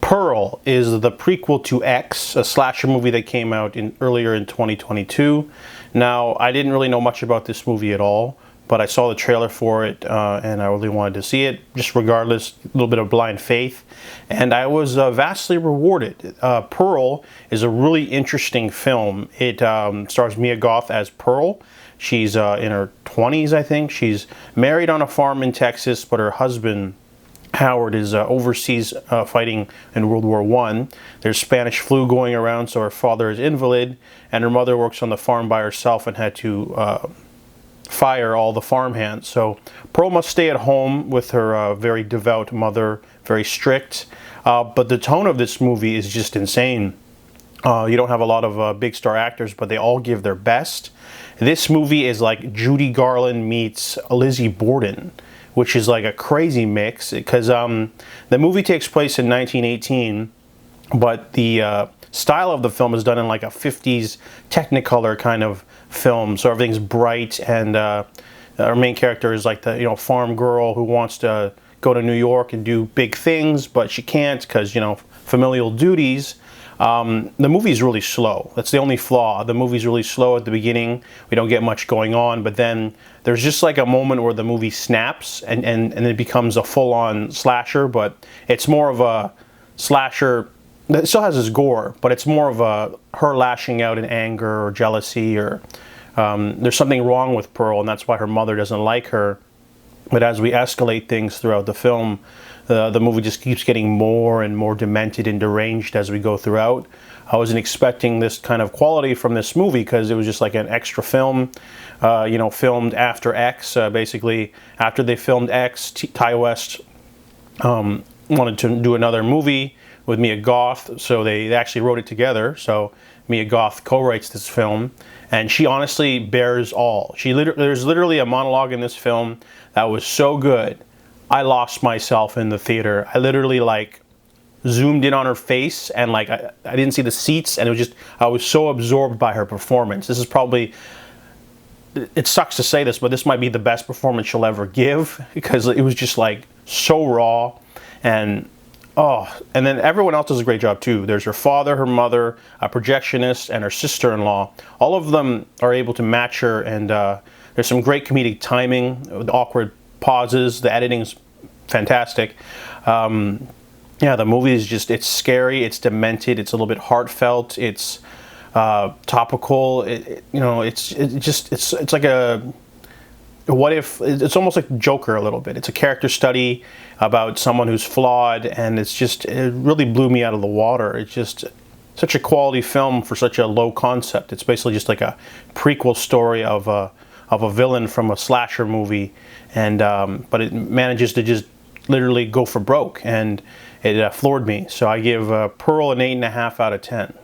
Pearl is the prequel to X, a slasher movie that came out earlier in 2022. Now, I didn't really know much about this movie at all, but I saw the trailer for it and I really wanted to see it, just regardless, a little bit of blind faith. And I was vastly rewarded. Pearl is a really interesting film. It stars Mia Goth as Pearl. She's in her 20s, I think. She's married on a farm in Texas, but her husband, Howard, is overseas fighting in World War I. There's Spanish flu going around, so her father is invalid, and her mother works on the farm by herself and had to fire all the farmhands. So Pearl must stay at home with her very devout mother, very strict. But the tone of this movie is just insane. You don't have a lot of big star actors, but they all give their best. This movie is like Judy Garland meets Lizzie Borden, which is like a crazy mix, because the movie takes place in 1918, but the style of the film is done in like a 50s Technicolor kind of film, so everything's bright, and our main character is like the farm girl who wants to go to New York and do big things, but she can't because familial duties. The movie's really slow. That's the only flaw. The movie's really slow at the beginning. We don't get much going on, but then there's just like a moment where the movie snaps and it becomes a full-on slasher, but it's more of a slasher. It still has its gore, but it's more of her lashing out in anger or jealousy, or there's something wrong with Pearl, and that's why her mother doesn't like her. But as we escalate things throughout the film, the movie just keeps getting more and more demented and deranged as we go throughout. I wasn't expecting this kind of quality from this movie because it was just like an extra film, filmed after X. Basically, after they filmed X, Ty West wanted to do another movie with Mia Goth, so they actually wrote it together. So Mia Goth co-writes this film, and she honestly bears all. There's literally a monologue in this film that was so good, I lost myself in the theater. I literally zoomed in on her face, and I didn't see the seats, and it was just, I was so absorbed by her performance. This is probably, it sucks to say this, but this might be the best performance she'll ever give, because it was just so raw, and and then everyone else does a great job too. There's her father, her mother, a projectionist, and her sister-in-law. All of them are able to match her, and there's some great comedic timing, with awkward pauses. The editing's fantastic. Yeah, the movie is just, it's scary, it's demented, it's a little bit heartfelt, it's topical. It's like a what if, it's almost like Joker a little bit. It's a character study about someone who's flawed, and it really blew me out of the water. It's just such a quality film for such a low concept. It's basically just like a prequel story of a villain from a slasher movie, and but it manages to just literally go for broke, and it floored me. So I give Pearl an 8.5 out of 10.